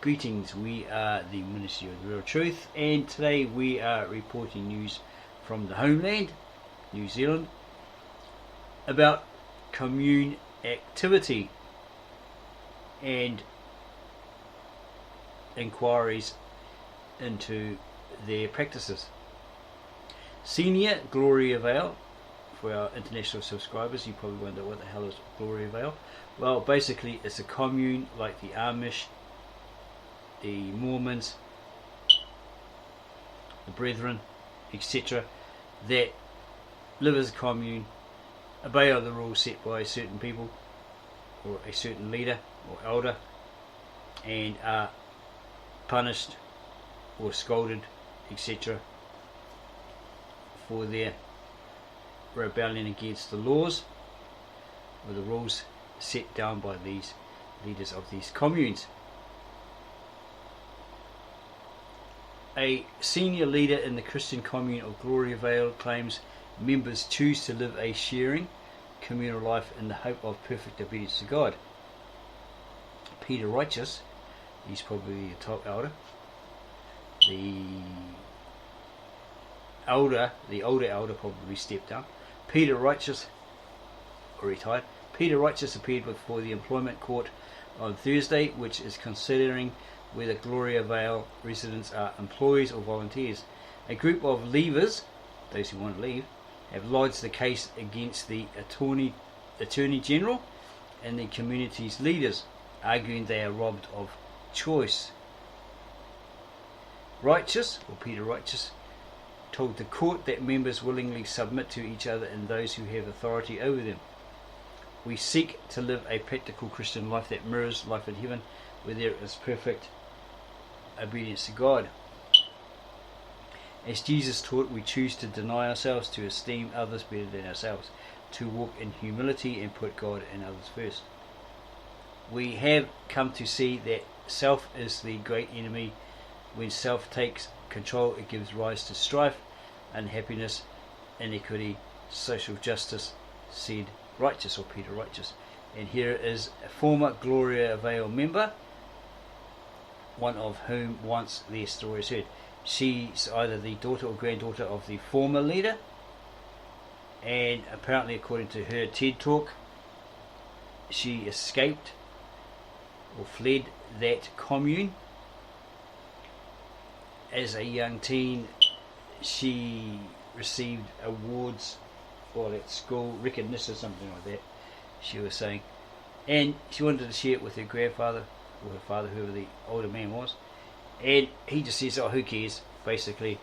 Greetings, we are the Ministry of the Real Truth, and today we are reporting news from the homeland, New Zealand, about commune activity and inquiries into their practices. Senior GloriaVale, for our international subscribers, you probably wonder what the hell is GloriaVale. Well, basically it's a commune like the Amish, the Mormons, the Brethren, etc., that live as a commune, obey all the rules set by certain people or a certain leader or elder, and are punished or scolded, etc., for their rebellion against the laws or the rules set down by these leaders of these communes. A senior leader in the Christian commune of GloriaVale claims members choose to live a sharing communal life in the hope of perfect obedience to God. Peter Righteous, he's probably the top elder. The older elder probably stepped down. Peter Righteous, or retired. Peter Righteous appeared before the employment court on Thursday, which is considering whether GloriaVale residents are employees or volunteers. A group of leavers, those who want to leave, have lodged the case against the Attorney General and the community's leaders, arguing they are robbed of choice. Righteous, or Peter Righteous, told the court that members willingly submit to each other and those who have authority over them. We seek to live a practical Christian life that mirrors life in heaven, where there is perfect obedience to God. As Jesus taught, we choose to deny ourselves, to esteem others better than ourselves, to walk in humility and put God and others first. We have come to see that self is the great enemy. When self takes control, it gives rise to strife, unhappiness, inequity, social justice, said Righteous, or Peter Righteous. And here is a former GloriaVale member, one of whom once their story is heard. She's either the daughter or granddaughter of the former leader, and apparently, according to her TED talk, she escaped or fled that commune. As a young teen, she received awards for at school, recognition, something like that, she was saying, and she wanted to share it with her grandfather or her father, whoever the older man was, and he just says, oh, who cares, basically.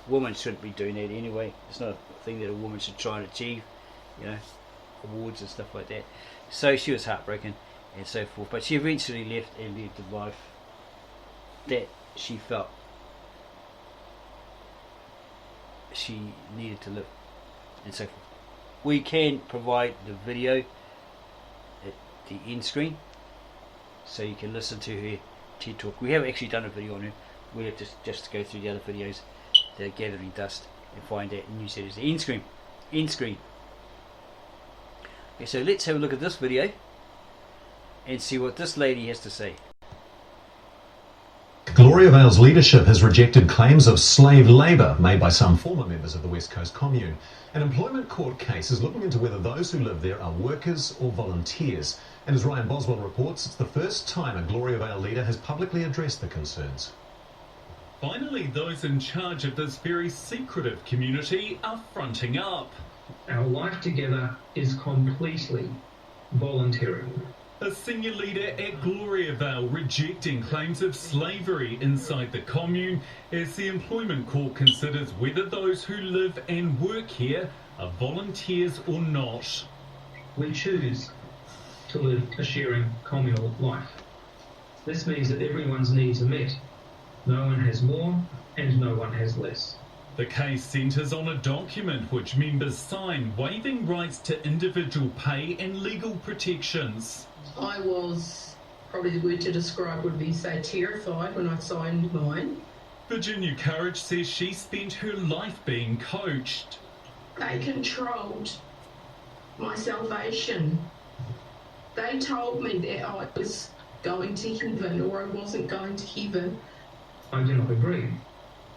Women shouldn't be doing that anyway. It's not a thing that a woman should try and achieve, awards and stuff like that. So she was heartbroken and so forth, but she eventually left and lived the life that she felt she needed to live, and so forth. We can provide the video at the end screen so you can listen to her TED talk. We haven't actually done a video on her. We have to just go through the other videos that are gathering dust and find out and use it as the end screen. Okay, so let's have a look at this video and see what this lady has to say. GloriaVale's leadership has rejected claims of slave labour made by some former members of the West Coast commune. An employment court case is looking into whether those who live there are workers or volunteers. And as Ryan Boswell reports, it's the first time a GloriaVale leader has publicly addressed the concerns. Finally, those in charge of this very secretive community are fronting up. Our life together is completely voluntary. A senior leader at GloriaVale rejecting claims of slavery inside the commune as the employment court considers whether those who live and work here are volunteers or not. We choose to live a sharing communal life. This means that everyone's needs are met. No one has more and no one has less. The case centres on a document which members sign waiving rights to individual pay and legal protections. I was, probably the word to describe would be, say, terrified when I signed mine. Virginia Courage says she spent her life being coached. They controlled my salvation. They told me that I was going to heaven or I wasn't going to heaven. I do not agree.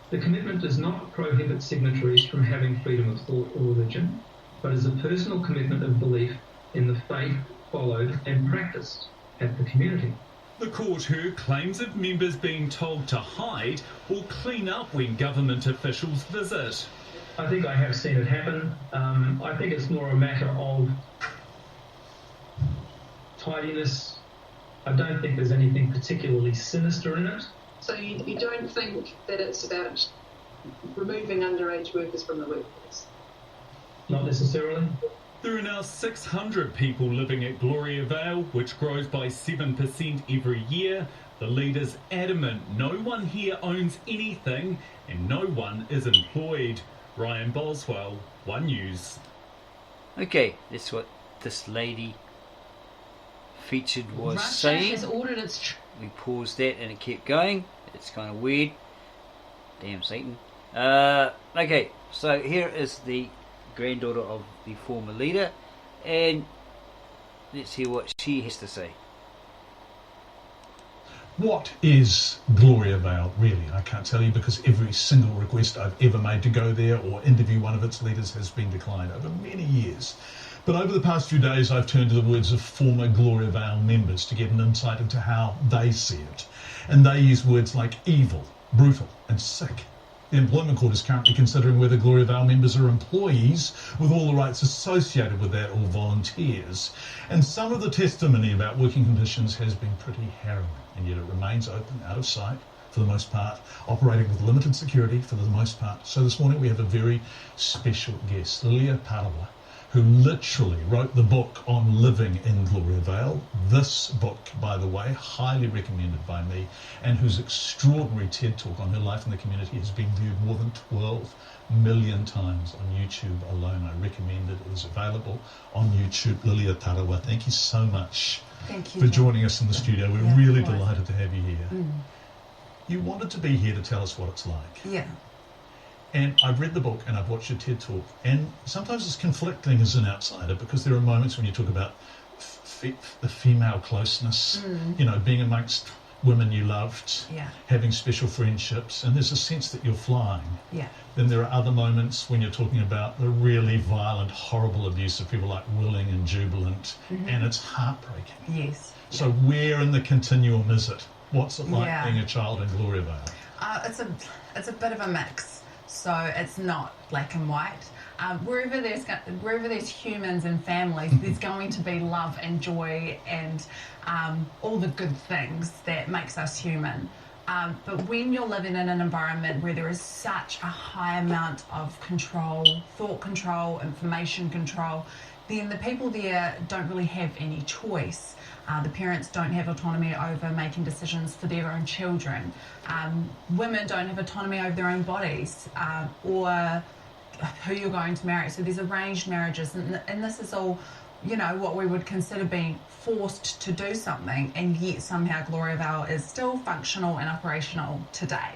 The commitment does not prohibit signatories from having freedom of thought or religion, but is a personal commitment of belief in the faith followed and practiced at the community. The court heard claims of members being told to hide or clean up when government officials visit. I think I have seen it happen. I think it's more a matter of tidiness. I don't think there's anything particularly sinister in it. So you don't think that it's about removing underage workers from the workforce? Not necessarily. There are now 600 people living at GloriaVale, which grows by 7% every year. The leader's adamant no one here owns anything and no one is employed. Ryan Boswell, One News. Okay, that's what this lady featured was Russia saying. has ordered its We paused that and it kept going. It's kind of weird. Damn Satan. Okay, so here is the granddaughter of the former leader, and let's hear what she has to say. What is GloriaVale really? I can't tell you because every single request I've ever made to go there or interview one of its leaders has been declined over many years. But over the past few days I've turned to the words of former GloriaVale members to get an insight into how they see it. And they use words like evil, brutal and sick. The Employment Court is currently considering whether GloriaVale members are employees with all the rights associated with that or volunteers. And some of the testimony about working conditions has been pretty harrowing, and yet it remains open, out of sight for the most part, operating with limited security for the most part. So this morning we have a very special guest, Lilia Tarawa, who literally wrote the book on living in GloriaVale. This book, by the way, highly recommended by me, and whose extraordinary TED Talk on her life in the community has been viewed more than 12 million times on YouTube alone. I recommend it. It is available on YouTube. Lilia Tarawa, thank you so much for joining us in the studio. We're really delighted to have you here. You wanted to be here to tell us what it's like. Yeah. And I've read the book and I've watched your TED Talk, and sometimes it's conflicting as an outsider because there are moments when you talk about the female closeness, you know, being amongst women you loved, having special friendships, and there's a sense that you're flying. Yeah. Then there are other moments when you're talking about the really violent, horrible abuse of people like Willing and Jubilant, and it's heartbreaking. Yes. So where in the continuum is it? What's it like being a child in GloriaVale? It's a bit of a mix. So it's not black and white. Wherever there's humans and families, there's going to be love and joy and all the good things that makes us human. But when you're living in an environment where there is such a high amount of control, thought control, information control, then the people there don't really have any choice. The parents don't have autonomy over making decisions for their own children. Women don't have autonomy over their own bodies or who you're going to marry. So there's arranged marriages, and this is all, you know, what we would consider being forced to do something, and yet somehow GloriaVale is still functional and operational today.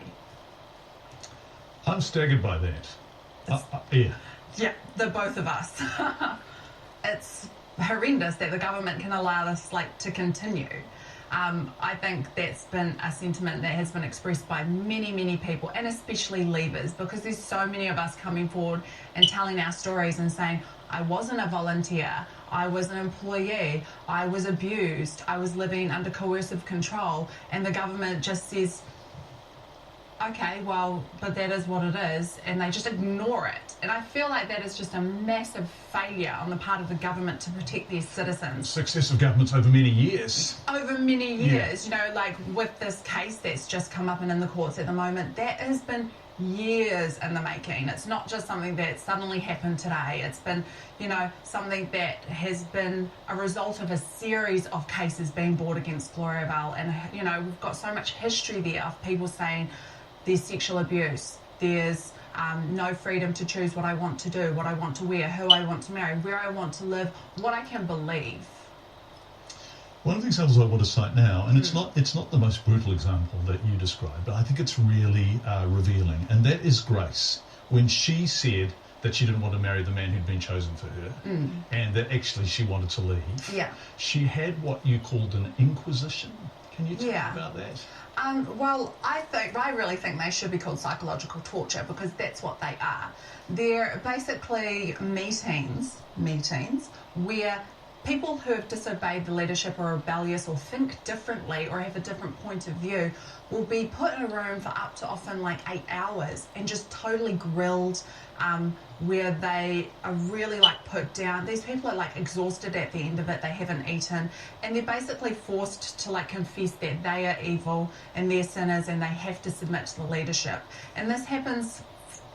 I'm staggered by that. Yeah, the both of us. It's horrendous that the government can allow this to continue. I think that's been a sentiment that has been expressed by many, many people, and especially leavers, because there's so many of us coming forward and telling our stories and saying, I wasn't a volunteer, I was an employee, I was abused, I was living under coercive control, and the government just says, okay, well, but that is what it is, and they just ignore it. And I feel like that is just a massive failure on the part of the government to protect their citizens. Successive governments over many years. Over many years, you know, like with this case that's just come up and in the courts at the moment, that has been years in the making. It's not just something that suddenly happened today. It's been, you know, something that has been a result of a series of cases being brought against GloriaVale. And, you know, we've got so much history there of people saying there's sexual abuse, there's no freedom to choose what I want to do, what I want to wear, who I want to marry, where I want to live, what I can believe. One of the examples I want to cite now, and it's not the most brutal example that you described, but I think it's really revealing, and that is Grace, when she said that she didn't want to marry the man who'd been chosen for her, and that actually she wanted to leave. Yeah. She had what you called an inquisition Can you tell me about that? Well, I really think they should be called psychological torture because that's what they are. They're basically meetings where people who have disobeyed the leadership or are rebellious or think differently or have a different point of view will be put in a room for up to often like 8 hours and just totally grilled, where they are really like put down. These people are like exhausted at the end of it, they haven't eaten, and they're basically forced to like confess that they are evil and they're sinners and they have to submit to the leadership. And this happens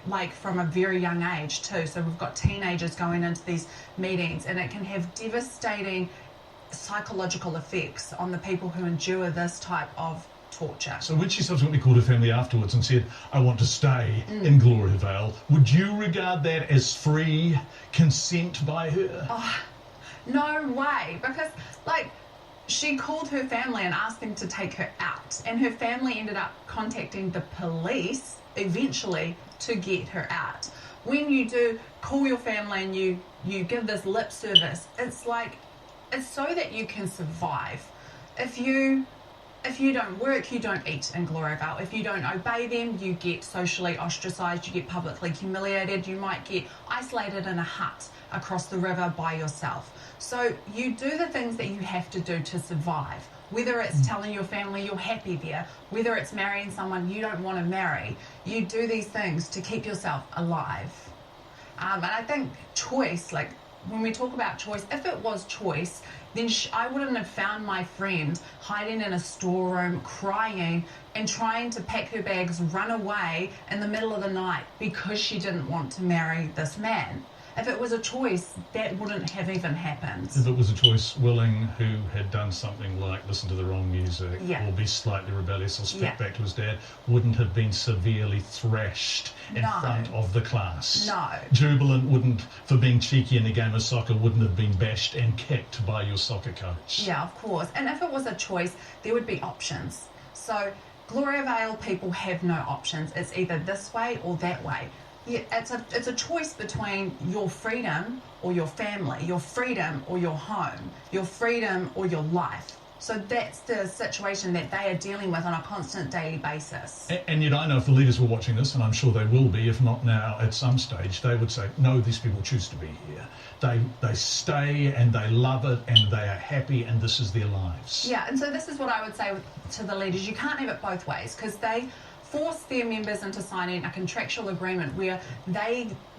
like from a very young age too. So we've got teenagers going into these meetings and it can have devastating psychological effects on the people who endure this type of torture. So when she subsequently called her family afterwards and said, I want to stay in GloriaVale, would you regard that as free consent by her? Oh, no way, because like she called her family and asked them to take her out, and her family ended up contacting the police eventually to get her out. When you do call your family and you give this lip service, it's like, it's so that you can survive. If you don't work, you don't eat in GloriaVale. If you don't obey them, you get socially ostracised, you get publicly humiliated, you might get isolated in a hut across the river by yourself. So you do the things that you have to do to survive. Whether it's telling your family you're happy there, whether it's marrying someone you don't want to marry, you do these things to keep yourself alive. And I think choice, like when we talk about choice, if it was choice, then I wouldn't have found my friend hiding in a storeroom, crying and trying to pack her bags, run away in the middle of the night because she didn't want to marry this man. If it was a choice, that wouldn't have even happened. If it was a choice, Willing, who had done something like listen to the wrong music or be slightly rebellious or speak back to his dad, wouldn't have been severely thrashed in front of the class. No. Jubilant wouldn't, for being cheeky in a game of soccer, wouldn't have been bashed and kicked by your soccer coach. Yeah, of course. And if it was a choice, there would be options. So GloriaVale people have no options. It's either this way or that way. Yeah, it's a choice between your freedom or your family, your freedom or your home, your freedom or your life. So that's the situation that they are dealing with on a constant daily basis. And yet I know if the leaders were watching this, and I'm sure they will be, if not now, at some stage, they would say, no, these people choose to be here. They stay and they love it and they are happy and this is their lives. Yeah, and so this is what I would say to the leaders. You can't have it both ways because they force their members into signing a contractual agreement where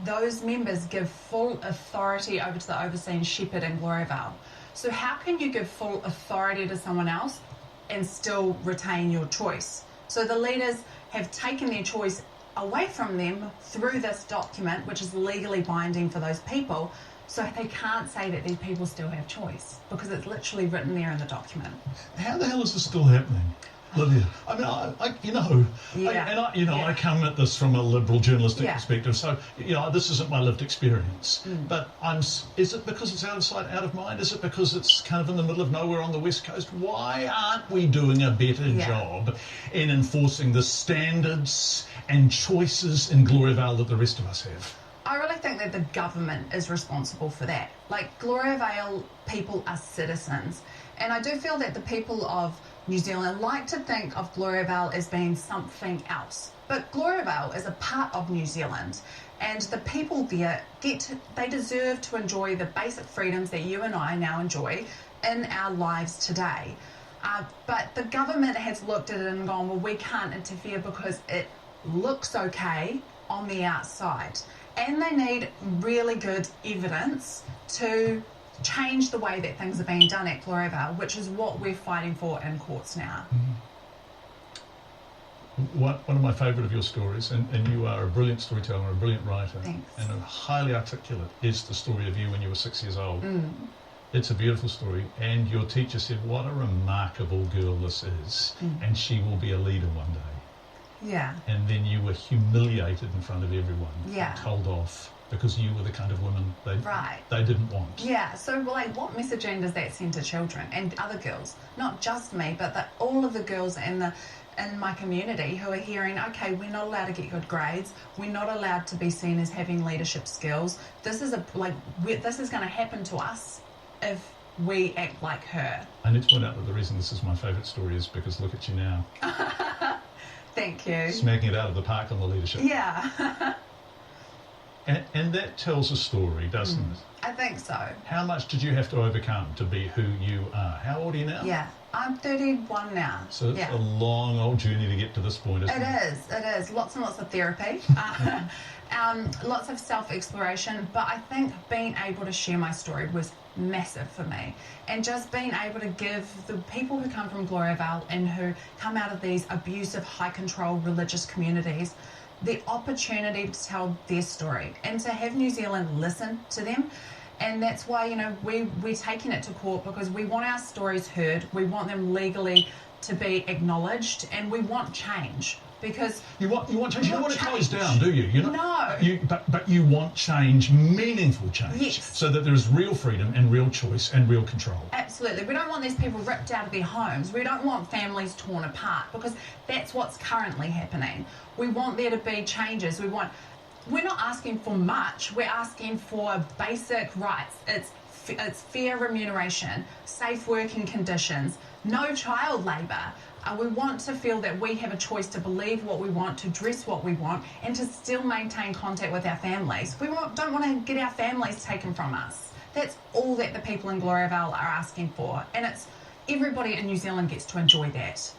those members give full authority over to the overseeing shepherd in GloriaVale. So how can you give full authority to someone else and still retain your choice? So the leaders have taken their choice away from them through this document, which is legally binding for those people, so they can't say that these people still have choice because it's literally written there in the document. How the hell is this still happening? Lydia, I mean, I come at this from a liberal journalistic perspective, so, this isn't my lived experience. But is it because it's out of sight, out of mind? Is it because it's kind of in the middle of nowhere on the West Coast? Why aren't we doing a better job in enforcing the standards and choices in GloriaVale that the rest of us have? I really think that the government is responsible for that. Like, GloriaVale people are citizens, and I do feel that the people of New Zealand like to think of GloriaVale as being something else. But GloriaVale is a part of New Zealand, and the people there they deserve to enjoy the basic freedoms that you and I now enjoy in our lives today. But the government has looked at it and gone, well, we can't interfere because it looks okay on the outside. And they need really good evidence to change the way that things are being done at GloriaVale, which is what we're fighting for in courts now. One of my favourite of your stories, and you are a brilliant storyteller, a brilliant writer, and highly articulate, is the story of you when you were 6 years old. It's a beautiful story, and your teacher said, what a remarkable girl this is, and she will be a leader one day. Yeah. And then you were humiliated in front of everyone and told off because you were the kind of woman they didn't want. Yeah, so like what messaging does that send to children and other girls? Not just me, but all of the girls in my community who are hearing, okay, we're not allowed to get good grades, we're not allowed to be seen as having leadership skills. This is going to happen to us if we act like her. I need to point out that the reason this is my favourite story is because look at you now. Thank you. Smacking it out of the park on the leadership. Yeah. And that tells a story, doesn't it? I think so. How much did you have to overcome to be who you are? How old are you now? Yeah. I'm 31 now. So it's a long old journey to get to this point, isn't it? It is. Lots and lots of therapy. Lots of self-exploration. But I think being able to share my story was massive for me. And just being able to give the people who come from GloriaVale and who come out of these abusive, high-control religious communities the opportunity to tell their story and to have New Zealand listen to them. And that's why, you know, we're taking it to court because we want our stories heard, we want them legally to be acknowledged, and we want change. Because you want change. You don't want it closed down, do you? You're not, no. But you want change, meaningful change, yes. So that there is real freedom and real choice and real control. Absolutely. We don't want these people ripped out of their homes. We don't want families torn apart because that's what's currently happening. We want there to be changes. We're not asking for much. We're asking for basic rights. It's fair remuneration, safe working conditions, no child labour. We want to feel that we have a choice to believe what we want, to dress what we want, and to still maintain contact with our families. We don't want to get our families taken from us. That's all that the people in GloriaVale are asking for, and it's everybody in New Zealand gets to enjoy that.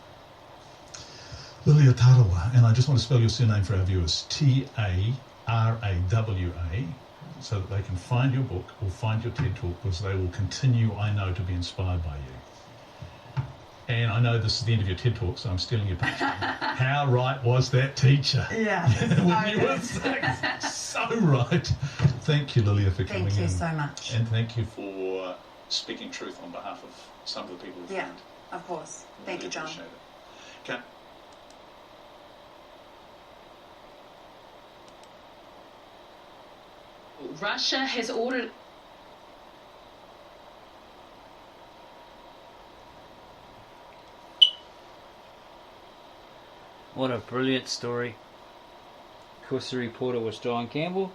Lilia Tarawa, and I just want to spell your surname for our viewers, Tarawa, so that they can find your book or find your TED Talk, because they will continue, I know, to be inspired by you. And I know this is the end of your TED Talk, so I'm stealing your pitch. How right was that teacher? Yeah. When you were sick. So right. Thank you, Lilia, for coming in. Thank you so much. And thank you for speaking truth on behalf of some of the people who Yeah, of course. Thank you, John. Appreciate it. Okay. Russia has ordered. What a brilliant story. Of course, the reporter was John Campbell.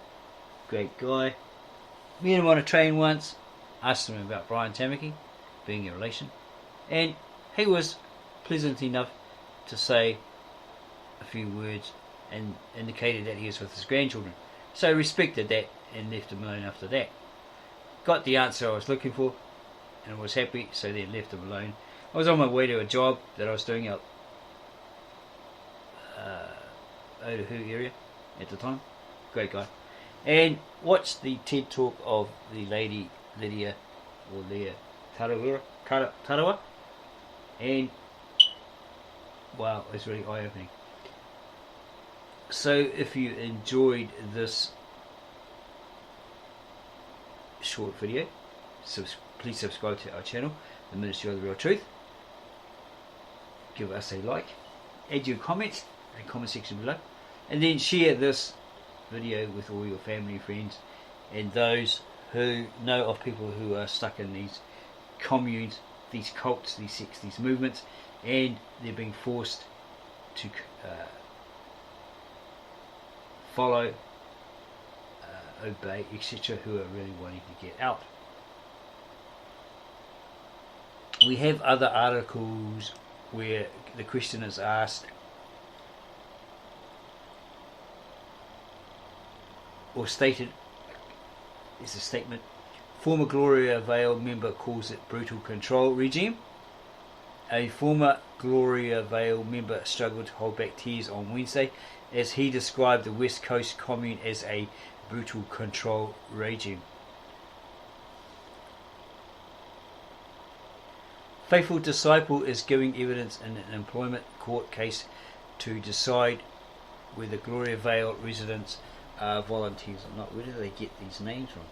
Great guy. Met him on a train once. Asked him about Brian Tamaki, being a relation. And he was pleasant enough to say a few words and indicated that he was with his grandchildren. So I respected that and left him alone after that. Got the answer I was looking for and I was happy, so then left him alone. I was on my way to a job that I was doing out Otahu area at the time. Great guy. And watched the TED Talk of the lady Lydia or Leah Tarawa, and wow, it's really eye-opening. So if you enjoyed this short video, please subscribe to our channel, The Ministry of the Real Truth. Give us a like, add your comments in the comment section below, and then share this video with all your family, friends, and those who know of people who are stuck in these communes, these cults, these sects, these movements, and they're being forced to follow, obey, etc., who are really wanting to get out. We have other articles where the question is asked, or stated, is a statement, former GloriaVale member calls it brutal control regime. A former GloriaVale member struggled to hold back tears on Wednesday as he described the West Coast commune as a brutal control regime. Faithful disciple is giving evidence in an employment court case to decide whether GloriaVale residents are volunteers or not. Where do they get these names from?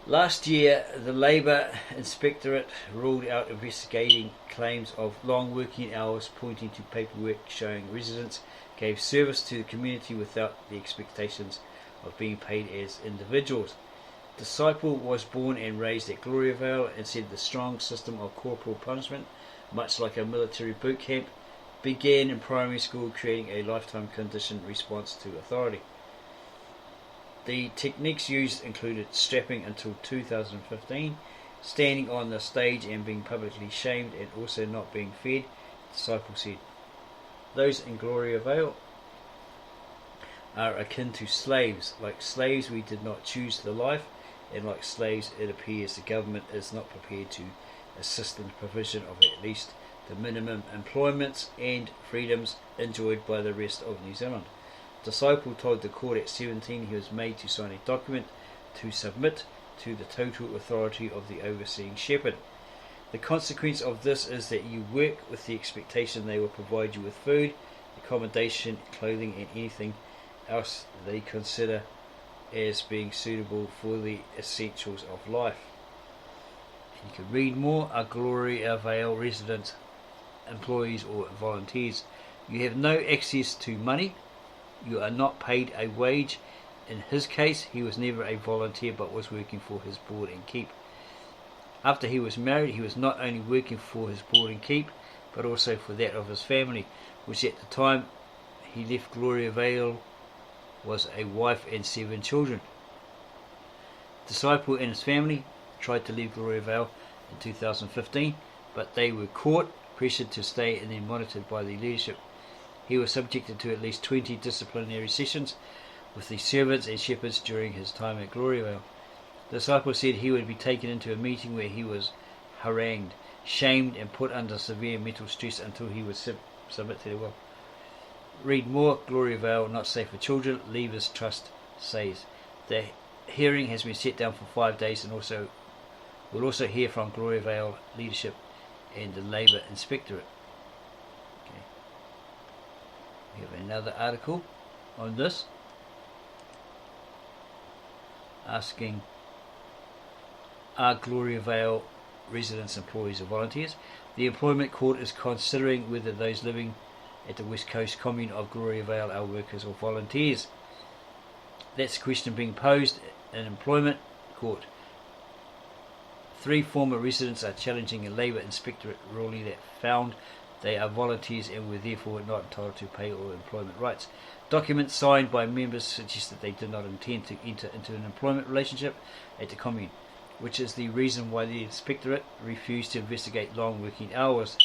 Last year, the Labor Inspectorate ruled out investigating claims of long working hours, pointing to paperwork showing residents gave service to the community without the expectations of being paid as individuals. Disciple was born and raised at GloriaVale and said the strong system of corporal punishment, much like a military boot camp, began in primary school, creating a lifetime conditioned response to authority. The techniques used included strapping until 2015 standing on the stage and being publicly shamed and also not being fed. The disciple said, those in GloriaVale are akin to slaves. Like slaves, we did not choose the life, and like slaves, it appears the government is not prepared to assist in the provision of at least the minimum employments and freedoms enjoyed by the rest of New Zealand. The disciple told the court at 17 he was made to sign a document to submit to the total authority of the overseeing shepherd. The consequence of this is that you work with the expectation they will provide you with food, accommodation, clothing and anything else they consider as being suitable for the essentials of life. And you can read more. Are GloriaVale residents, employees or volunteers? You have no access to money. You are not paid a wage. In his case, he was never a volunteer but was working for his board and keep. After he was married, he was not only working for his board and keep, but also for that of his family, which at the time he left GloriaVale was a wife and 7 children. The disciple and his family tried to leave GloriaVale in 2015, but they were caught, pressured to stay and then monitored by the leadership. He was subjected to at least 20 disciplinary sessions with the servants and shepherds during his time at GloriaVale. The disciple said he would be taken into a meeting where he was harangued, shamed and put under severe mental stress until he would submit to their will. Read more. GloriaVale, not safe for children. Leavers Trust says. The hearing has been set down for 5 days and we'll also hear from GloriaVale leadership and the Labor Inspectorate. Okay. We have another article on this asking, are GloriaVale residents, employees or volunteers? The Employment Court is considering whether those living at the West Coast commune of GloriaVale are workers or volunteers. That's the question being posed in Employment Court. 3 former residents are challenging a Labor Inspectorate ruling that found they are volunteers and were therefore not entitled to pay or employment rights. Documents signed by members suggest that they did not intend to enter into an employment relationship at the commune, which is the reason why the Inspectorate refused to investigate long working hours.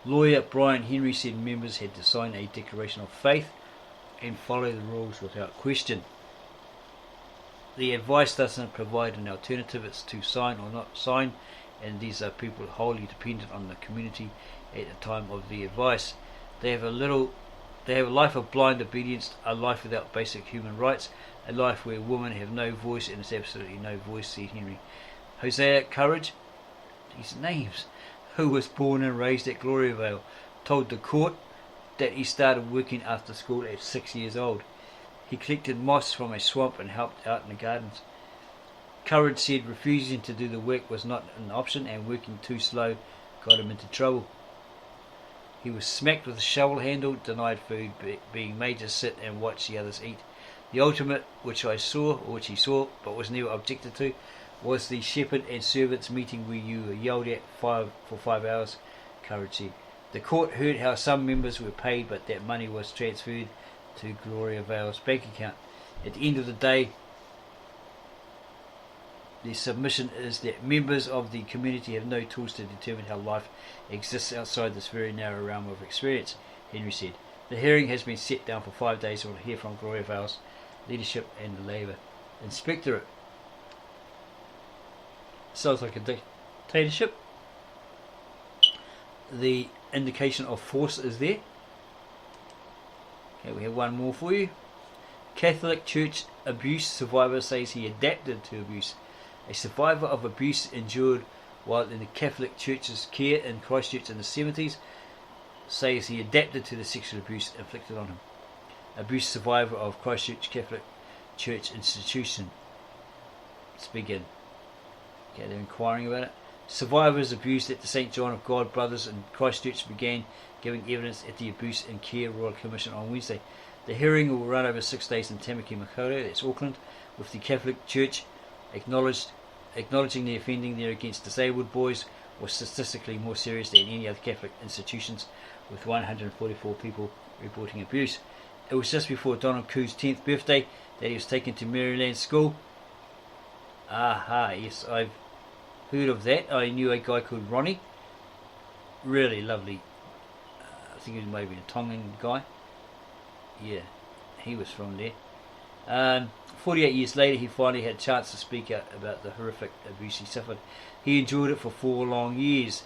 Lawyer Brian Henry said members had to sign a declaration of faith and follow the rules without question. The advice doesn't provide an alternative. It's to sign or not sign, and these are people wholly dependent on the community at the time of the advice. They have a life of blind obedience, a life without basic human rights, a life where women have no voice, and it's absolutely no voice, said Henry. Hosea Courage, his names, who was born and raised at GloriaVale, told the court that he started working after school at 6 years old. He collected moss from a swamp and helped out in the gardens. Courage said refusing to do the work was not an option and working too slow got him into trouble. He was smacked with a shovel handle, denied food, being made to sit and watch the others eat. The ultimate, which he saw but was never objected to, was the shepherd and servants meeting where you were yelled at for 5 hours, Courage said. The court heard how some members were paid but that money was transferred to GloriaVale's bank account. At the end of the day, the submission is that members of the community have no tools to determine how life exists outside this very narrow realm of experience, Henry said. The hearing has been set down for 5 days and we'll hear from GloriaVale's leadership and the Labor Inspectorate. Sounds like a dictatorship. The indication of force is there. Okay, we have one more for you. Catholic Church abuse survivor says he adapted to abuse. A survivor of abuse endured while in the Catholic Church's care in Christchurch in the 70s says he adapted to the sexual abuse inflicted on him. Abuse survivor of Christchurch Catholic Church institution. Let's begin. Okay, they're inquiring about it. Survivors abused at the St John of God Brothers in Christchurch began giving evidence at the Abuse and Care Royal Commission on Wednesday. The hearing will run over 6 days in Tamaki Makaurau, that's Auckland, with the Catholic Church acknowledging the offending there against disabled boys was statistically more serious than any other Catholic institutions, with 144 people reporting abuse. It was just before Donald Koo's 10th birthday that he was taken to Maryland School. Yes, I've heard of that. I knew a guy called Ronnie, really lovely. I think he was maybe a Tongan guy. Yeah, he was from there. 48 years later, he finally had a chance to speak out about the horrific abuse he suffered. He endured it for 4 long years.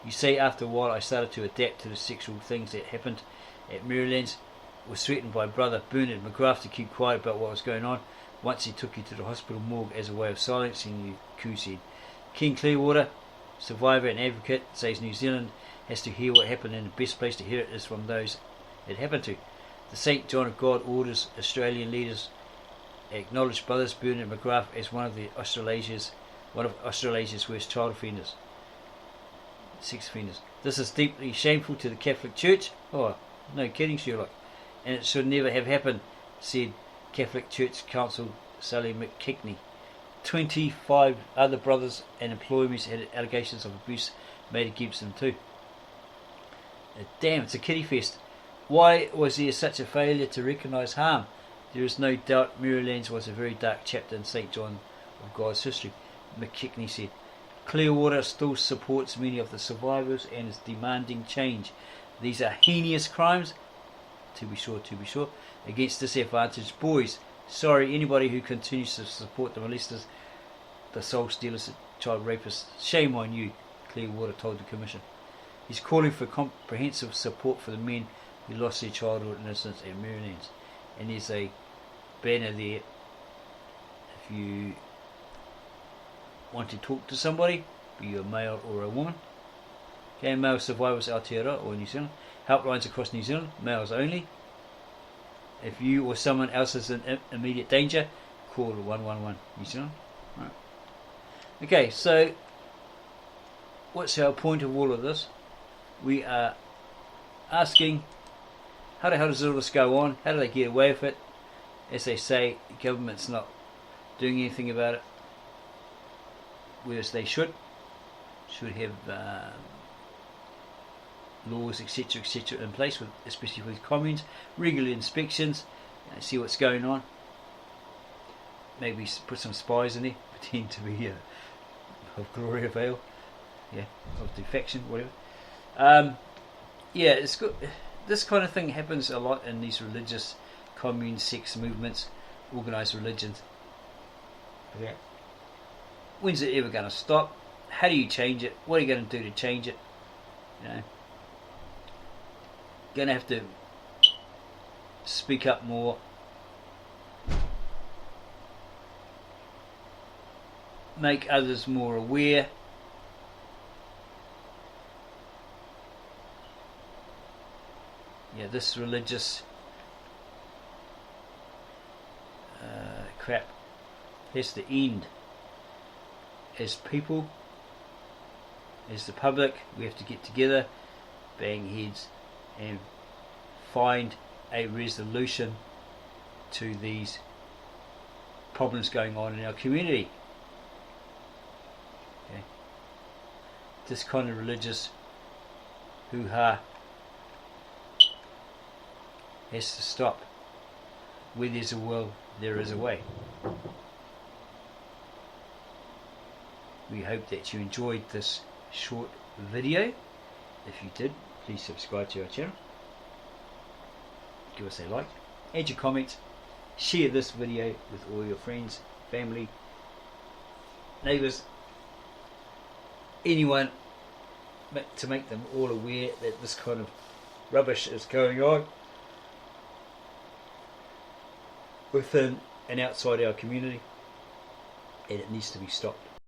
You see, after a while, I started to adapt to the sexual things that happened at Maryland's. Was threatened by brother Bernard McGrath to keep quiet about what was going on. Once he took you to the hospital morgue as a way of silencing you, Koo said. King Clearwater, survivor and advocate, says New Zealand has to hear what happened, and the best place to hear it is from those it happened to. The St. John of God orders Australian leaders acknowledge brothers Bernard McGrath as one of Australia's worst child offenders, sex offenders. This is deeply shameful to the Catholic Church. Oh, no kidding, Sherlock. And it should never have happened, said Catholic Church Counsel Sally McKechnie. 25 other brothers and employees had allegations of abuse made against them too. Damn, it's a kiddie fest. Why was there such a failure to recognise harm? There is no doubt Maryland's was a very dark chapter in St. John of God's history, McKechnie said. Clearwater still supports many of the survivors and is demanding change. These are heinous crimes, to be sure, against disadvantaged boys. Sorry, anybody who continues to support the molesters, the soul stealers, child rapists. Shame on you, Clearwater told the Commission. He's calling for comprehensive support for the men who lost their childhood innocence at Maryland's. And there's a banner there if you want to talk to somebody, be you a male or a woman. Okay, male survivors Aotearoa or New Zealand. Helplines across New Zealand, males only. If you or someone else is in immediate danger, call 111 New Zealand. Right. Okay, so what's our point of all of this? We are asking, how the hell does all this go on? How do they get away with it? As they say, the government's not doing anything about it, whereas they should have laws, etc., in place, especially with communes, regular inspections, see what's going on. Maybe put some spies in there, pretend to be of GloriaVale, of the faction, whatever. It's good. This kind of thing happens a lot in these religious commune sex movements, organised religions. Okay. When's it ever going to stop? How do you change it? What are you going to do to change it? Going to have to speak up more. Make others more aware. This religious crap has to end. As people, as the public, we have to get together, bang heads, and find a resolution to these problems going on in our community. Okay. This kind of religious hoo-ha has to stop. Where there's a will, there is a way. We hope that you enjoyed this short video. If you did, please subscribe to our channel. Give us a like. Add your comments. Share this video with all your friends, family, neighbours, anyone, to make them all aware that this kind of rubbish is going on within and outside our community, and it needs to be stopped.